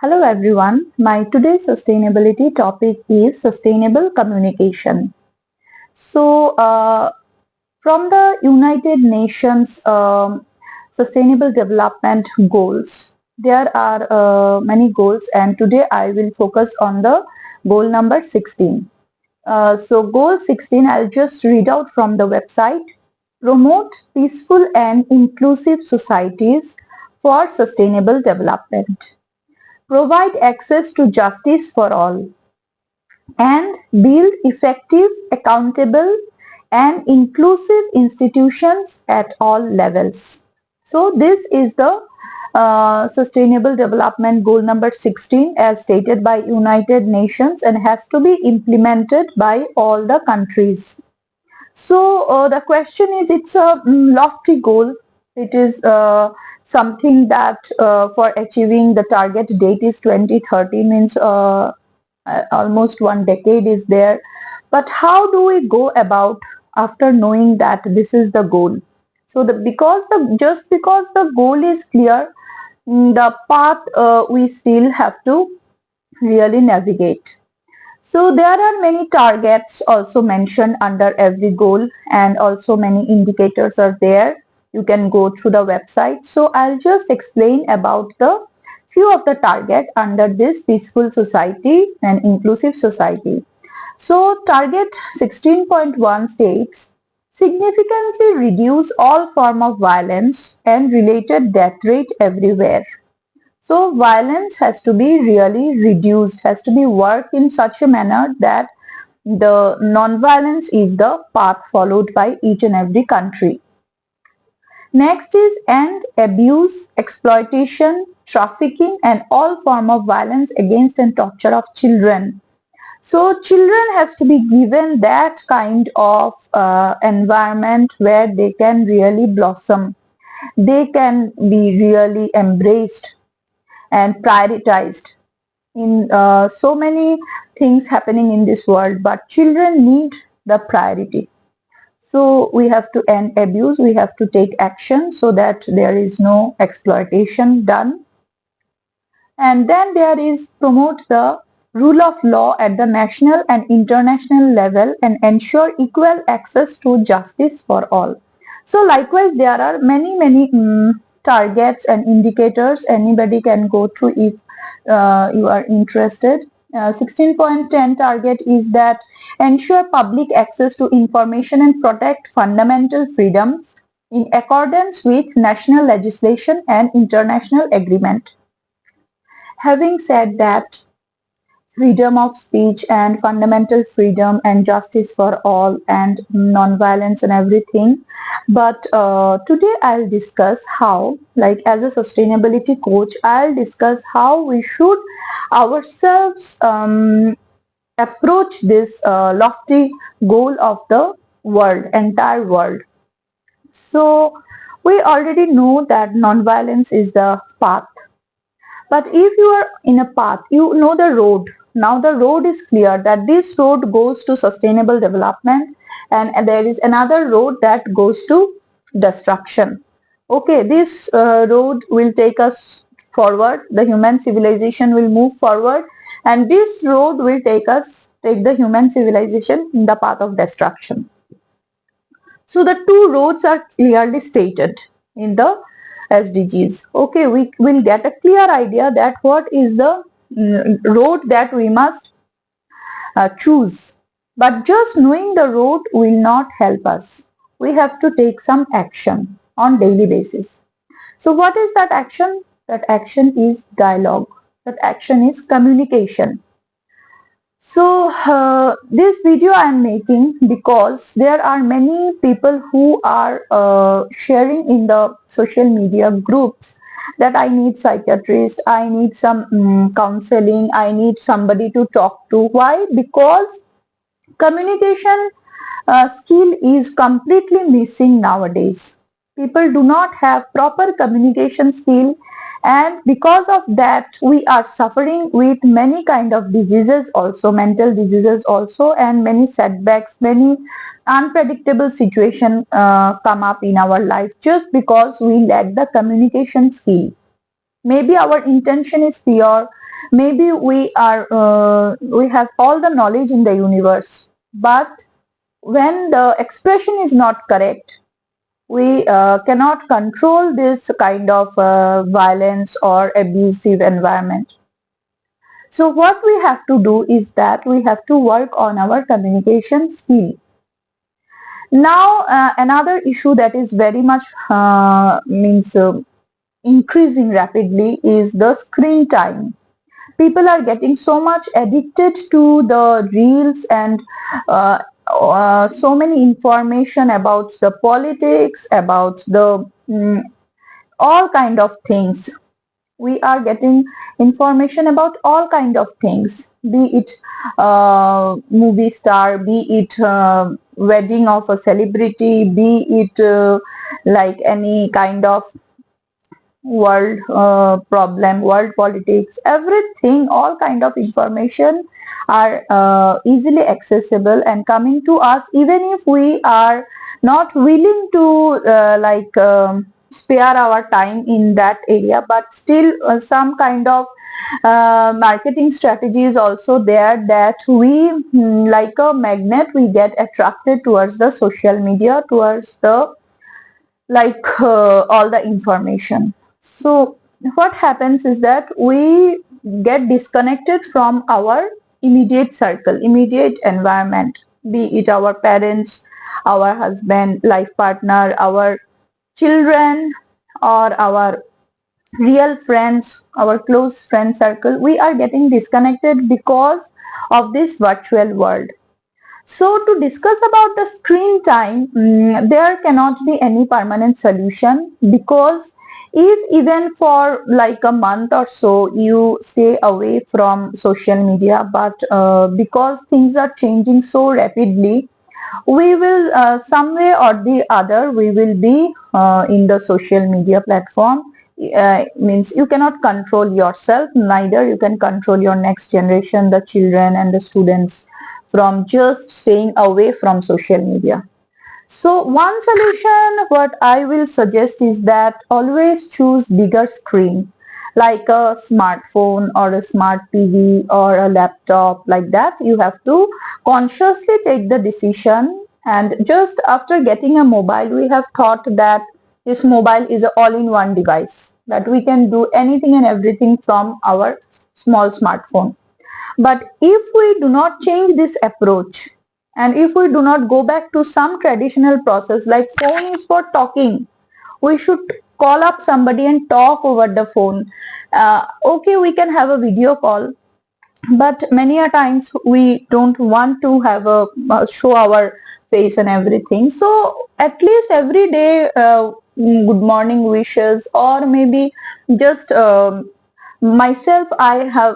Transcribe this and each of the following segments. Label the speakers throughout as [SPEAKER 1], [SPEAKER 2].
[SPEAKER 1] Hello everyone, my today's sustainability topic is sustainable communication. So, from the United Nations Sustainable Development Goals, there are many goals, and today I will focus on the goal number 16. So, goal 16, I'll just read out from the website. Promote peaceful and inclusive societies for sustainable development. Provide access to justice for all, and build effective, accountable, and inclusive institutions at all levels. So, this is the Sustainable Development Goal number 16 as stated by United Nations and has to be implemented by all the countries. So the question is, it's a lofty goal. It is something that for achieving the target date is 2030, means almost one decade is there. But how do we go about after knowing that this is the goal? So just because the goal is clear, the path we still have to really navigate. So there are many targets also mentioned under every goal, and also many indicators are there. You can go through the website. So I'll just explain about the few of the target under this peaceful society and inclusive society. So target 16.1 states significantly reduce all form of violence and related death rate everywhere. So violence has to be really reduced, has to be worked in such a manner that the non-violence is the path followed by each and every country. Next is end abuse, exploitation, trafficking and all form of violence against and torture of children. So children has to be given that kind of environment where they can really blossom. They can be really embraced and prioritized in so many things happening in this world, but children need the priority. So we have to end abuse, we have to take action so that there is no exploitation done. And then there is promote the rule of law at the national and international level and ensure equal access to justice for all. So likewise there are many targets and indicators. Anybody can go through if you are interested. 16.10 target is that ensure public access to information and protect fundamental freedoms in accordance with national legislation and international agreement. Having said that, freedom of speech and fundamental freedom and justice for all and non-violence and everything, but today I'll discuss how, like as a sustainability coach, I'll discuss how we should ourselves approach this lofty goal of the world, entire world. So we already know that non-violence is the path. But if you are in a path, you know the road. Now the road is clear that this road goes to sustainable development, and there is another road that goes to destruction. Okay, this road will take us forward. The human civilization will move forward, and this road will take the human civilization in the path of destruction. So the two roads are clearly stated in the SDGs. Okay, we will get a clear idea that what is the road that we must choose. But just knowing the road will not help us. We have to take some action on daily basis. So what is that action? That action is dialogue. That action is communication. So this video I am making because there are many people who are sharing in the social media groups that I need psychiatrist, I need some counseling, I need somebody to talk to. Why? Because communication skill is completely missing nowadays. People do not have proper communication skill, and because of that we are suffering with many kind of diseases also, mental diseases also, and many setbacks, many unpredictable situation come up in our life just because we lack the communication skill. Maybe our intention is pure, Maybe we have all the knowledge in the universe, but when the expression is not correct, we cannot control this kind of violence or abusive environment. So what we have to do is that we have to work on our communication skill. Now another issue that is very much means increasing rapidly is the screen time. People are getting so much addicted to the reels and so many information about the politics, about the all kind of things. We are getting information about all kind of things, be it movie star, be it wedding of a celebrity, be it like any kind of world problem, world politics, everything, all kind of information are easily accessible and coming to us, even if we are not willing to spare our time in that area, but still some kind of marketing strategy is also there that we like a magnet, we get attracted towards the social media, towards the all the information. So what happens is that we get disconnected from our immediate circle, immediate environment, be it our parents, our husband, life partner, our children, or our real friends, our close friend circle. We are getting disconnected because of this virtual world. So to discuss about the screen time, there cannot be any permanent solution, because if even for like a month or so you stay away from social media, but because things are changing so rapidly, we will some way or the other we will be in the social media platform. Means you cannot control yourself, neither you can control your next generation, the children and the students, from just staying away from social media. So one solution what I will suggest is that always choose bigger screen, like a smartphone or a smart TV or a laptop. Like that you have to consciously take the decision, and just after getting a mobile we have thought that this mobile is an all-in-one device, that we can do anything and everything from our small smartphone. But if we do not change this approach, and if we do not go back to some traditional process, like phone is for talking, we should call up somebody and talk over the phone. Okay, we can have a video call, but many a times we don't want to have a show our face and everything. So at least every day, good morning wishes, or maybe just myself, I have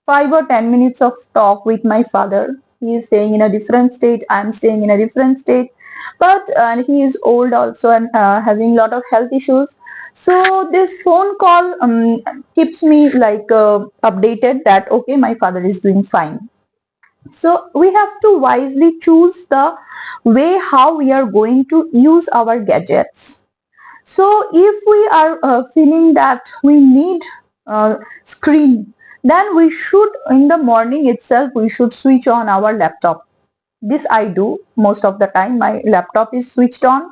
[SPEAKER 1] 5 or 10 minutes of talk with my father. He is staying in a different state, I am staying in a different state, but he is old also and having a lot of health issues. So this phone call keeps me like updated that okay, my father is doing fine. So we have to wisely choose the way how we are going to use our gadgets. So if we are feeling that we need screen, then we should, in the morning itself, we should switch on our laptop. This I do most of the time. My laptop is switched on.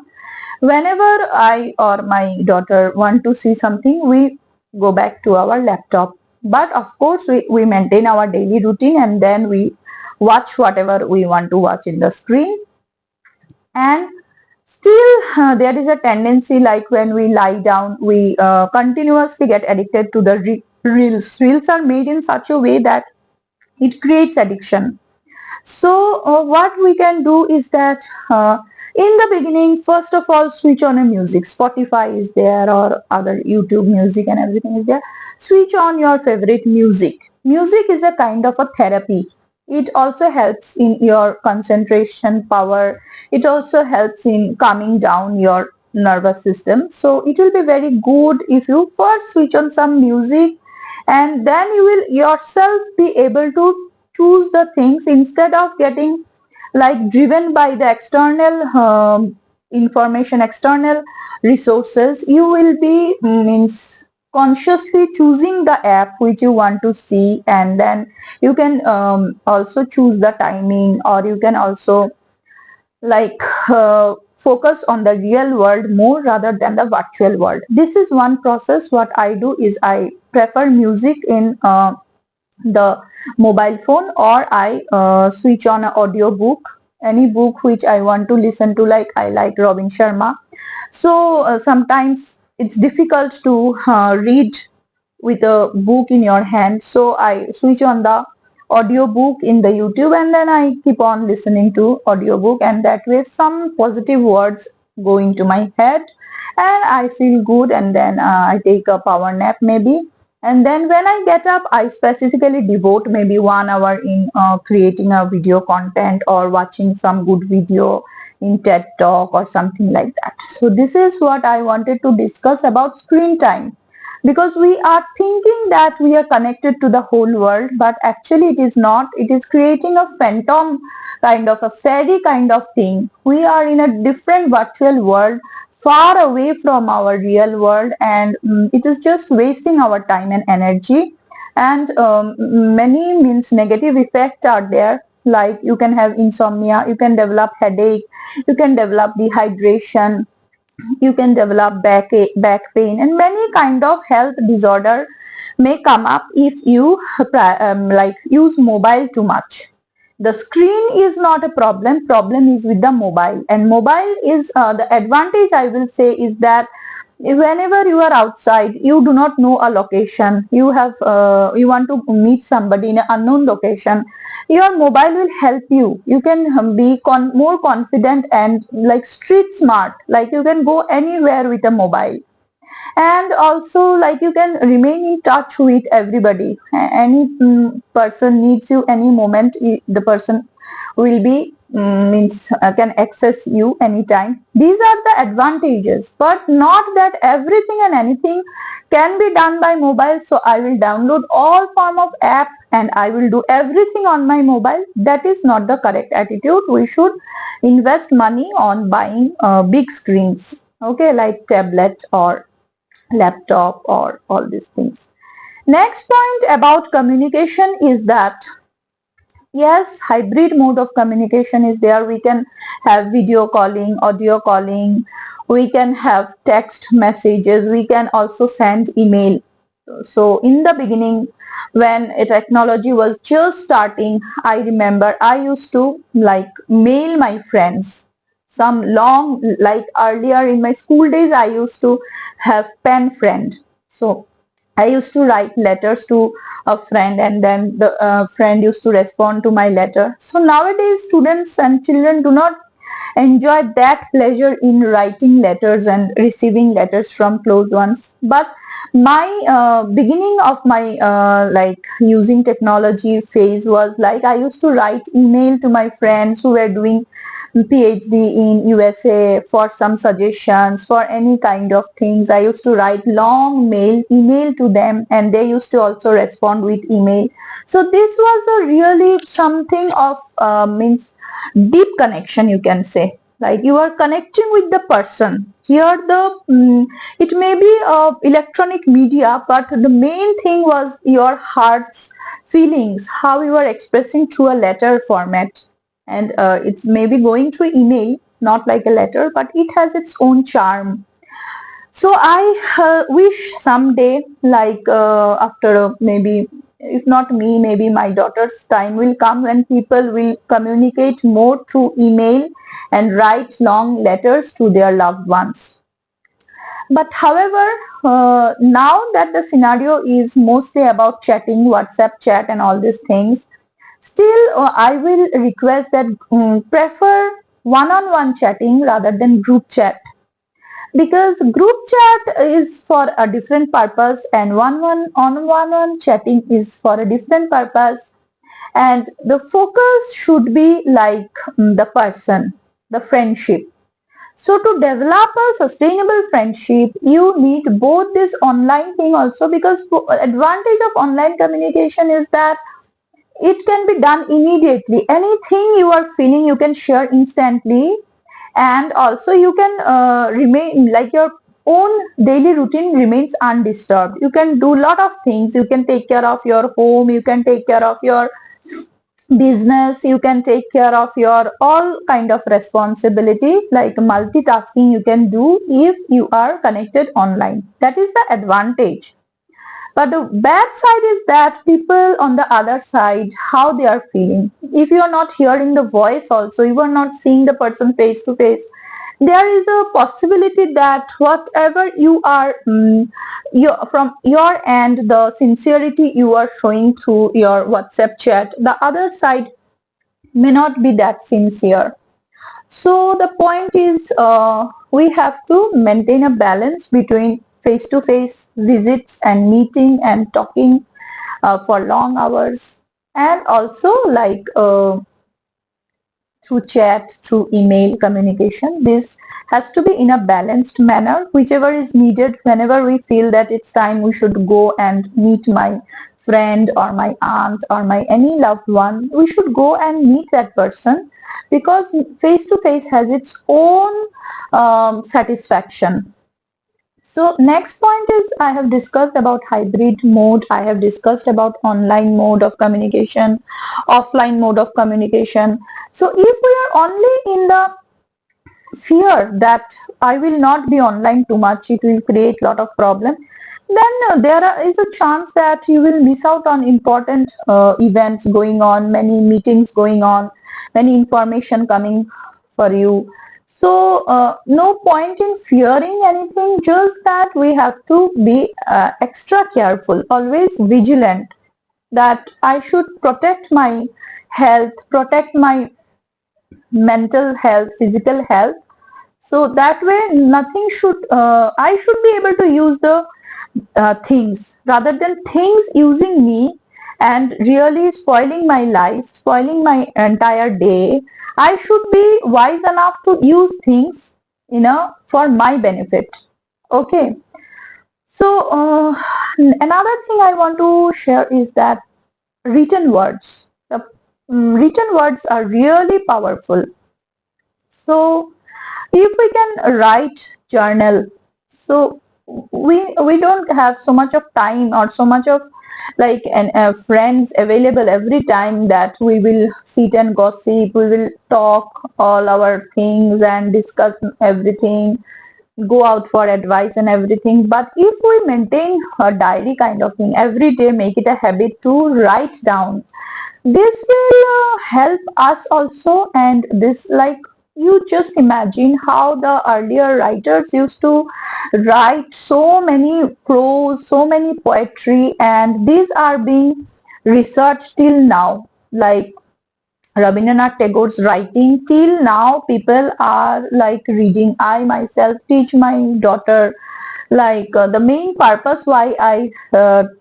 [SPEAKER 1] Whenever I or my daughter want to see something, we go back to our laptop. But of course, we maintain our daily routine, and then we watch whatever we want to watch in the screen. And still, there is a tendency, like when we lie down, we continuously get addicted to the reels. Reels are made in such a way that it creates addiction. So what we can do is that in the beginning, first of all, switch on a music. Spotify is there, or other YouTube music and everything is there. Switch on your favorite music. Music is a kind of a therapy. It also helps in your concentration power. It also helps in calming down your nervous system. So it will be very good if you first switch on some music, and then you will yourself be able to choose the things instead of getting like driven by the external information, external resources. You will be means consciously choosing the app which you want to see, and then you can also choose the timing, or you can also like focus on the real world more rather than the virtual world. This is one process. What I do is I prefer music in the mobile phone, or I switch on an audio book, any book which I want to listen to, like I like Robin Sharma. So sometimes it's difficult to read with a book in your hand, so I switch on the audio book in the YouTube, and then I keep on listening to audio book, and that way some positive words go into my head and I feel good, and then I take a power nap maybe. And then when I get up, I specifically devote maybe 1 hour in creating a video content or watching some good video in TED Talk or something like that. So this is what I wanted to discuss about screen time, because we are thinking that we are connected to the whole world, but actually it is not. It is creating a phantom kind of a fairy kind of thing. We are in a different virtual world, far away from our real world, and it is just wasting our time and energy. And many means negative effects are there, like you can have insomnia, you can develop headache, you can develop dehydration, you can develop back pain, and many kind of health disorder may come up if you like use mobile too much. The screen is not a problem is with the mobile. And mobile is the advantage I will say is that whenever you are outside, you do not know a location, you want to meet somebody in an unknown location, your mobile will help you. You can be more confident and like street smart, like you can go anywhere with a mobile. And also like you can remain in touch with everybody. Any person needs you any moment, the person will be means can access you anytime. These are the advantages, but not that everything and anything can be done by mobile. So I will download all form of app and I will do everything on my mobile. That is not the correct attitude. We should invest money on buying big screens, okay, like tablet or laptop or all these things. Next point about communication is that yes, hybrid mode of communication is there. We can have video calling, audio calling, we can have text messages, we can also send email. So in the beginning, when technology was just starting, I remember I used to like mail my friends some long, like earlier in my school days I used to have pen friend. So I used to write letters to a friend, and then the friend used to respond to my letter. So nowadays students and children do not enjoy that pleasure in writing letters and receiving letters from close ones. But my beginning of my like using technology phase was like I used to write email to my friends who were doing PhD in USA for some suggestions for any kind of things. I used to write long email to them, and they used to also respond with email. So this was a really something of means deep connection, you can say. Like you are connecting with the person. Here the it may be electronic media, but the main thing was your heart's feelings, how you are expressing through a letter format. And it's maybe going through email, not like a letter, but it has its own charm. So I wish someday, like after maybe, if not me, maybe my daughter's time will come when people will communicate more through email and write long letters to their loved ones. But however, now that the scenario is mostly about chatting, WhatsApp chat and all these things, still I will request that prefer one-on-one chatting rather than group chat, because group chat is for a different purpose and one-on-one chatting is for a different purpose. And the focus should be like the person, the friendship. So to develop a sustainable friendship, you need both this online thing also, because advantage of online communication is that it can be done immediately. Anything you are feeling, you can share instantly, and also you can remain like your own daily routine remains undisturbed. You can do a lot of things. You can take care of your home, you can take care of your business, you can take care of your all kind of responsibility, like multitasking you can do if you are connected online. That is the advantage. But the bad side is that people on the other side, how they are feeling. If you are not hearing the voice also, you are not seeing the person face to face, there is a possibility that whatever you are, from your end, the sincerity you are showing through your WhatsApp chat, the other side may not be that sincere. So the point is, we have to maintain a balance between face-to-face visits and meeting and talking for long hours, and also like through chat, through email communication. This has to be in a balanced manner. Whichever is needed, whenever we feel that it's time, we should go and meet my friend or my aunt or my any loved one. We should go and meet that person, because face to face has its own satisfaction. So next point is, I have discussed about hybrid mode, I have discussed about online mode of communication, offline mode of communication. So if we are only in the fear that I will not be online too much, it will create lot of problem, then is a chance that you will miss out on important events going on, many meetings going on, many information coming for you. So no point in fearing anything, just that we have to be extra careful, always vigilant, that I should protect my health, protect my mental health, physical health. So that way nothing should, I should be able to use the things rather than things using me and really spoiling my life, spoiling my entire day. I should be wise enough to use things, for my benefit. Okay. So another thing I want to share is that written words. The written words are really powerful. So if we can write journal, so we don't have so much of time or so much of like friends available every time that we will sit and gossip, we will talk all our things and discuss everything, go out for advice and everything. But if we maintain a diary kind of thing every day, make it a habit to write down, this will help us also. And this, like, you just imagine how the earlier writers used to write so many prose, so many poetry, and these are being researched till now. Like Rabindranath Tagore's writing, till now people are like reading. I myself teach my daughter, like the main purpose why I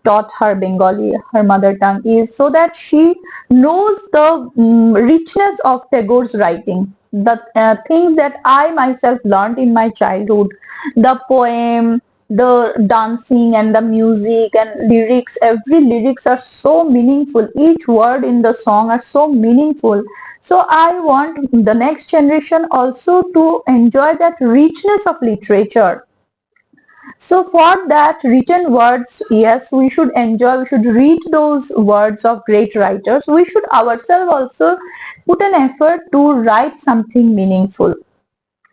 [SPEAKER 1] taught her Bengali, her mother tongue, is so that she knows the richness of Tagore's writing, the things that I myself learned in my childhood, the poem, the dancing and the music and lyrics. Every lyrics are so meaningful, each word in the song are so meaningful. So I want the next generation also to enjoy that richness of literature. So for that, written words, yes, we should enjoy, we should read those words of great writers. We should ourselves also put an effort to write something meaningful.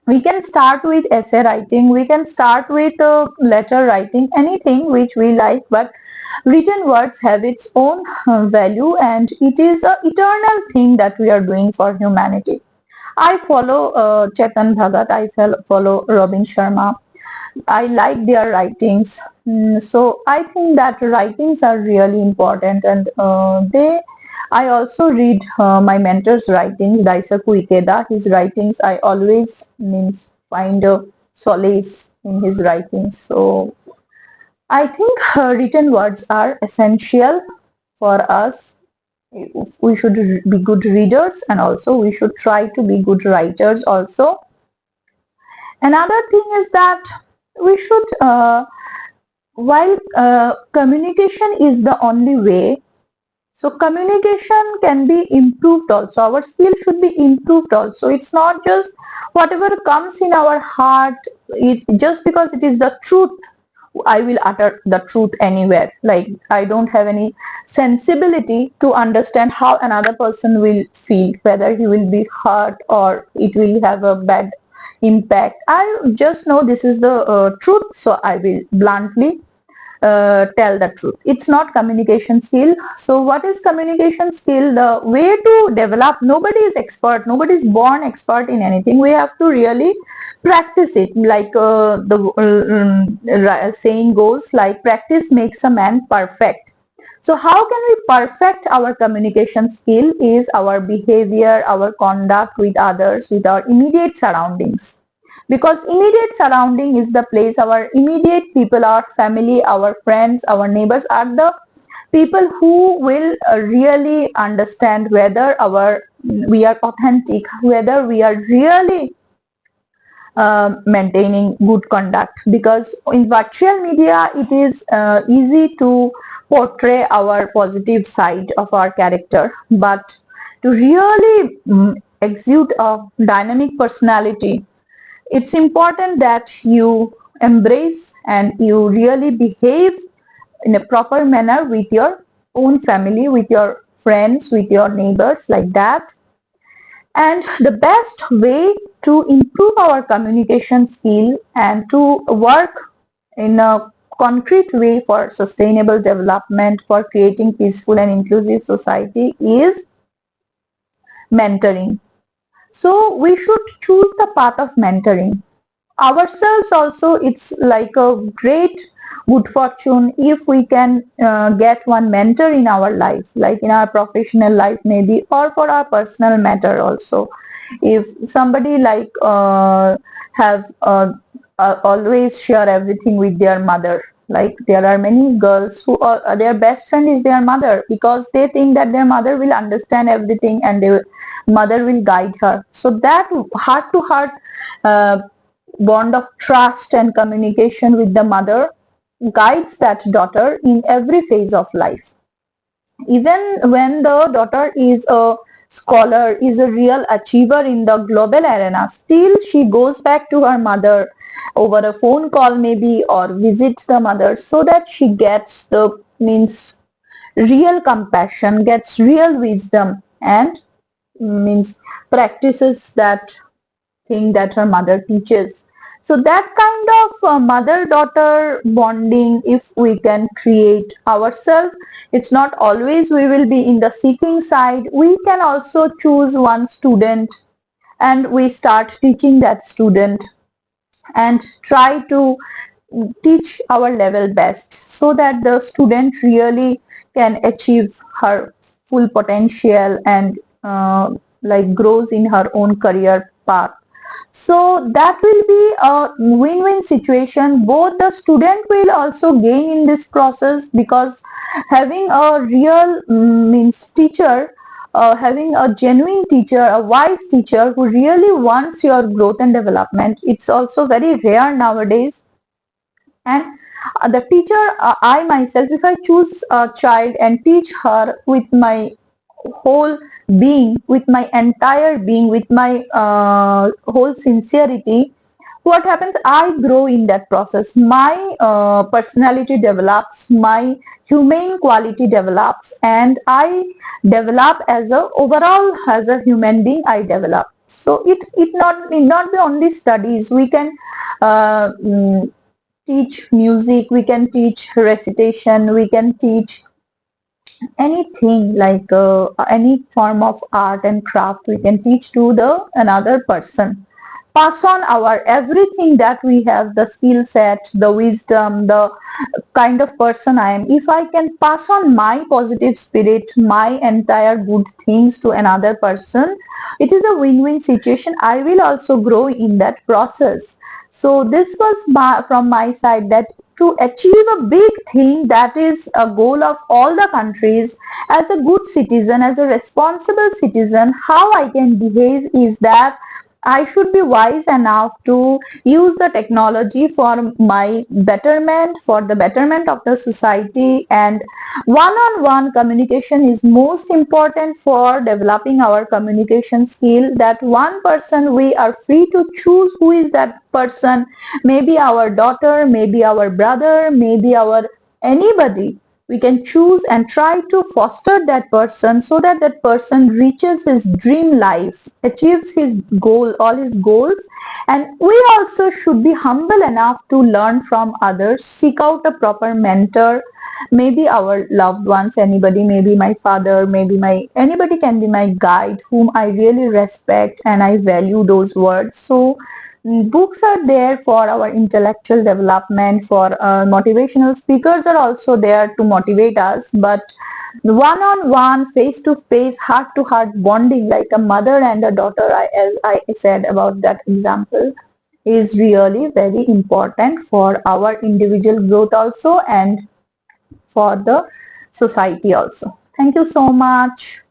[SPEAKER 1] We can start with essay writing, we can start with letter writing, anything which we like, but written words have its own value, and it is an eternal thing that we are doing for humanity. I follow Chetan Bhagat, I follow Robin Sharma. I like their writings. So I think that writings are really important, and I also read my mentor's writings, Daisaku Ikeda. His writings I always find a solace in his writings. So I think written words are essential for us. We should be good readers, and also we should try to be good writers also. Another thing is that we should, while communication is the only way, So communication can be improved also. Our skill should be improved also. It's not just whatever comes in our heart, just because it is the truth, I will utter the truth anywhere. Like I don't have any sensibility to understand how another person will feel, whether he will be hurt or it will have a bad impact. I just know this is the truth, so I will bluntly tell the truth. It's not communication skill. So what is communication skill? The way to develop, nobody is expert, nobody is born expert in anything. We have to really practice it. Like the saying goes, like practice makes a man perfect. So how can we perfect our communication skill? Is our behavior, our conduct with others, with our immediate surroundings. Because immediate surrounding is the place, our immediate people, our family, our friends, our neighbors are the people who will really understand whether we are authentic, whether we are really maintaining good conduct. Because in virtual media it is easy to portray our positive side of our character, but to really exude a dynamic personality, it's important that you embrace and you really behave in a proper manner with your own family, with your friends, with your neighbors, like that. And the best way to improve our communication skill and to work in a concrete way for sustainable development, for creating peaceful and inclusive society, is mentoring. So we should choose the path of mentoring ourselves also. It's like a great good fortune if we can get one mentor in our life, like in our professional life maybe, or for our personal matter also. If somebody like have always share everything with their mother, like there are many girls who are their best friend is their mother, because they think that their mother will understand everything and their mother will guide her. So that heart to heart bond of trust and communication with the mother guides that daughter in every phase of life. Even when the daughter is a scholar, is a real achiever in the global arena, still she goes back to her mother over a phone call maybe, or visits the mother, so that she gets the means real compassion, gets real wisdom, and means practices that thing that her mother teaches. So that kind of mother-daughter bonding, if we can create ourselves, it's not always we will be in the seeking side. We can also choose one student and we start teaching that student and try to teach our level best, so that the student really can achieve her full potential and like grows in her own career path. So that will be a win-win situation. Both the student will also gain in this process, because having a real means teacher, having a genuine teacher, a wise teacher who really wants your growth and development, it's also very rare nowadays. And the teacher, I myself, if I choose a child and teach her with my whole being, with my entire being, with my whole sincerity, what happens, I grow in that process. My personality develops, my humane quality develops, and I develop as a overall, as a human being I develop. So it not need not be only studies. We can uh, mm, teach music, we can teach recitation, we can teach anything, like any form of art and craft we can teach to the another person. Pass on our everything that we have, the skill set, the wisdom, the kind of person I am. If I can pass on my positive spirit, my entire good things to another person, it is a win-win situation. I will also grow in that process. So this was from my side, that to achieve a big thing, that is a goal of all the countries. As a good citizen, as a responsible citizen, how I can behave is that I should be wise enough to use the technology for my betterment, for the betterment of the society, and one-on-one communication is most important for developing our communication skill. That one person, we are free to choose who is that person, maybe our daughter, maybe our brother, maybe our anybody. We can choose and try to foster that person so that that person reaches his dream life, achieves his goal, all his goals. And we also should be humble enough to learn from others, seek out a proper mentor, maybe our loved ones, anybody, maybe my father, maybe my anybody can be my guide whom I really respect and I value those words. So books are there for our intellectual development, for motivational speakers are also there to motivate us, but one-on-one, face-to-face, heart-to-heart bonding like a mother and a daughter, as I said about that example, is really very important for our individual growth also and for the society also. Thank you so much.